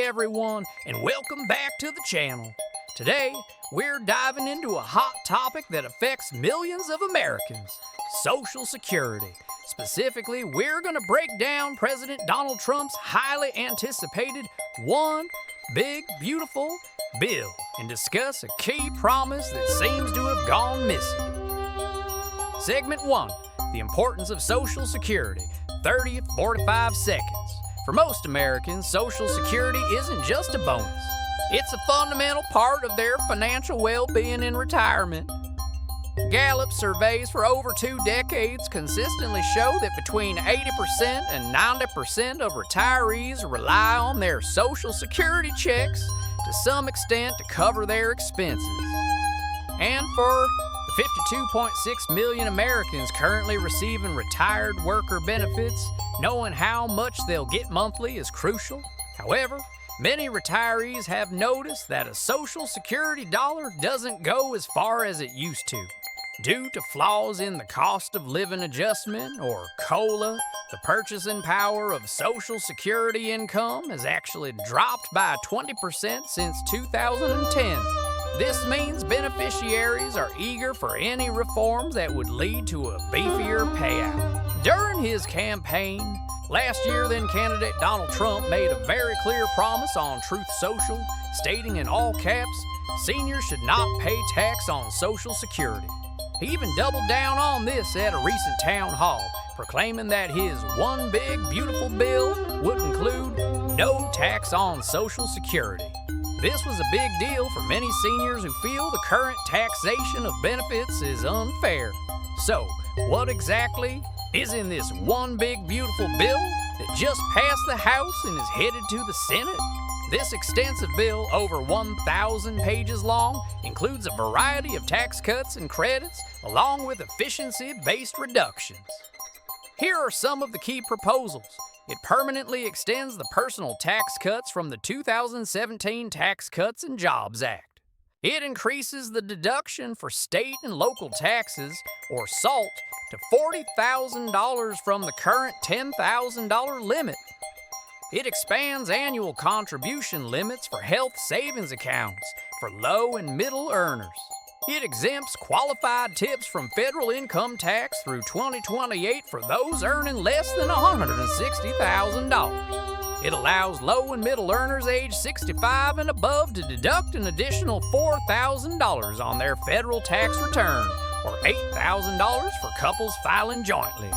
Hey everyone, and welcome back to the channel. Today, we're diving into a hot topic that affects millions of Americans, Social Security. Specifically, we're going to break down President Donald Trump's highly anticipated One Big Beautiful Bill and discuss a key promise that seems to have gone missing. Segment 1, the importance of Social Security, 30 to 45 seconds. For most Americans, Social Security isn't just a bonus. It's a fundamental part of their financial well-being in retirement. Gallup surveys for over 2 decades consistently show that between 80% and 90% of retirees rely on their Social Security checks to some extent to cover their expenses. And for the 52.6 million Americans currently receiving retired worker benefits, knowing how much they'll get monthly is crucial. However, many retirees have noticed that a Social Security dollar doesn't go as far as it used to. Due to flaws in the cost of living adjustment, or COLA, the purchasing power of Social Security income has actually dropped by 20% since 2010. This means beneficiaries are eager for any reforms that would lead to a beefier payout. During his campaign, last year then-candidate Donald Trump made a very clear promise on Truth Social, stating in all caps, seniors should not pay tax on Social Security. He even doubled down on this at a recent town hall, proclaiming that his One Big Beautiful Bill would include no tax on Social Security. This was a big deal for many seniors who feel the current taxation of benefits is unfair. So, what exactly is in this One Big Beautiful Bill that just passed the House and is headed to the Senate? This extensive bill, over 1,000 pages long, includes a variety of tax cuts and credits, along with efficiency-based reductions. Here are some of the key proposals. It permanently extends the personal tax cuts from the 2017 Tax Cuts and Jobs Act. It increases the deduction for state and local taxes, or SALT, to $40,000 from the current $10,000 limit. It expands annual contribution limits for health savings accounts for low and middle earners. It exempts qualified tips from federal income tax through 2028 for those earning less than $160,000. It allows low and middle earners age 65 and above to deduct an additional $4,000 on their federal tax return, or $8,000 for couples filing jointly.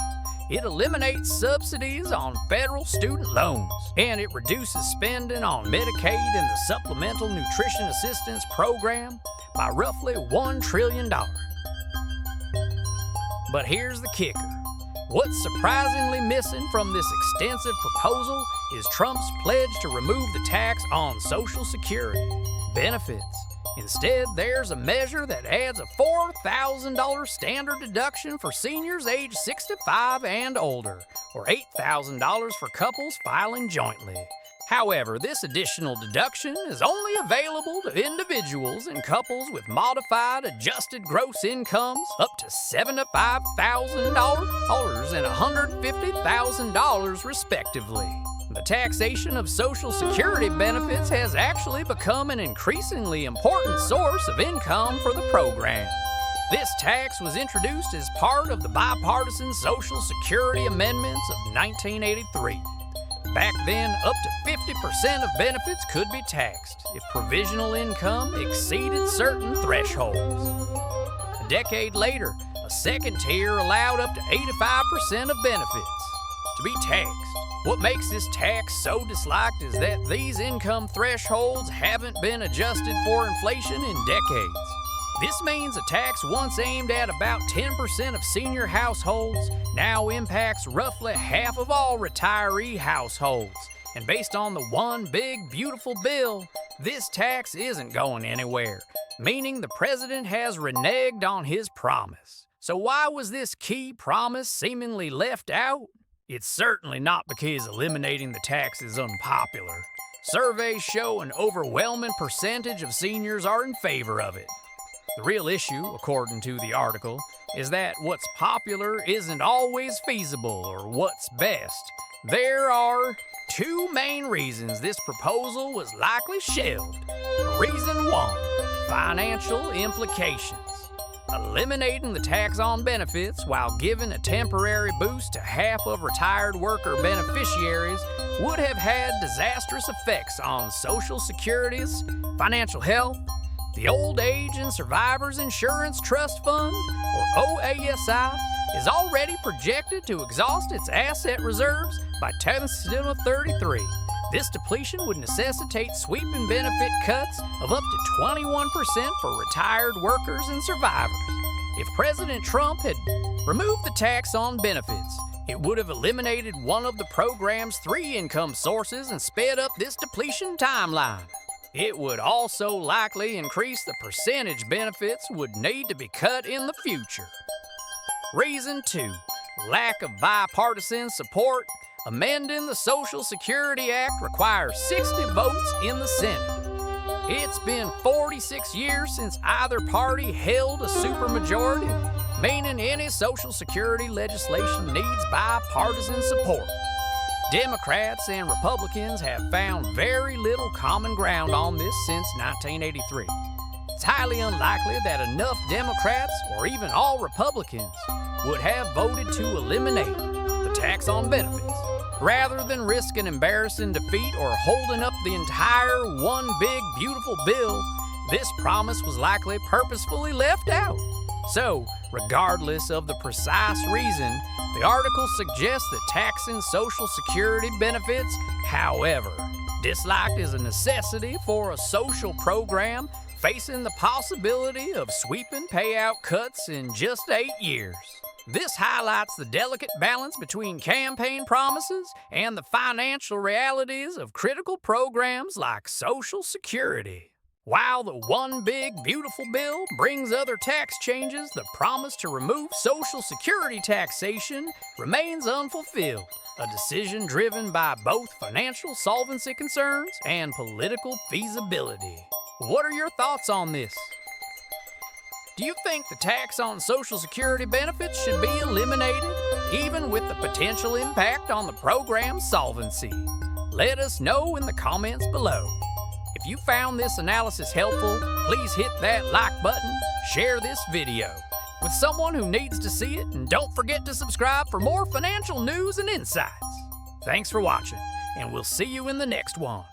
It eliminates subsidies on federal student loans, and it reduces spending on Medicaid and the Supplemental Nutrition Assistance Program by roughly $1 trillion. But here's the kicker. What's surprisingly missing from this extensive proposal is Trump's pledge to remove the tax on Social Security benefits. Instead, there's a measure that adds a $4,000 standard deduction for seniors age 65 and older, or $8,000 for couples filing jointly. However, this additional deduction is only available to individuals and couples with modified adjusted gross incomes up to $75,000 and $150,000 respectively. The taxation of Social Security benefits has actually become an increasingly important source of income for the program. This tax was introduced as part of the bipartisan Social Security amendments of 1983. Back then, up to 50% of benefits could be taxed if provisional income exceeded certain thresholds. A decade later, a second tier allowed up to 85% of benefits to be taxed. What makes this tax so disliked is that these income thresholds haven't been adjusted for inflation in decades. This means a tax once aimed at about 10% of senior households now impacts roughly half of all retiree households. And based on the One Big Beautiful Bill, this tax isn't going anywhere, meaning the president has reneged on his promise. So why was this key promise seemingly left out? It's certainly not because eliminating the tax is unpopular. Surveys show an overwhelming percentage of seniors are in favor of it. The real issue, according to the article, is that what's popular isn't always feasible or what's best. There are two main reasons this proposal was likely shelved. Reason 1, financial implications. Eliminating the tax on benefits while giving a temporary boost to half of retired worker beneficiaries would have had disastrous effects on Social Security's financial health. The Old Age and Survivors Insurance Trust Fund, or OASI, is already projected to exhaust its asset reserves by 2033. This depletion would necessitate sweeping benefit cuts of up to 21% for retired workers and survivors. If President Trump had removed the tax on benefits, it would have eliminated one of the program's 3 income sources and sped up this depletion timeline. It would also likely increase the percentage benefits would need to be cut in the future. Reason 2, lack of bipartisan support. Amending the Social Security Act requires 60 votes in the Senate. It's been 46 years since either party held a supermajority, meaning any Social Security legislation needs bipartisan support. Democrats and Republicans have found very little common ground on this since 1983. It's highly unlikely that enough Democrats, or even all Republicans, would have voted to eliminate the tax on benefits. Rather than risk an embarrassing defeat or holding up the entire one big beautiful bill, this promise was likely purposefully left out. So, regardless of the precise reason, the article suggests that taxing Social Security benefits, however, disliked is a necessity for a social program facing the possibility of sweeping payout cuts in just 8 years. This highlights the delicate balance between campaign promises and the financial realities of critical programs like Social Security. While the one big beautiful bill brings other tax changes, the promise to remove Social Security taxation remains unfulfilled, a decision driven by both financial solvency concerns and political feasibility. What are your thoughts on this? Do you think the tax on Social Security benefits should be eliminated, even with the potential impact on the program's solvency? Let us know in the comments below. If you found this analysis helpful, please hit that like button, share this video with someone who needs to see it, and don't forget to subscribe for more financial news and insights. Thanks for watching, and we'll see you in the next one.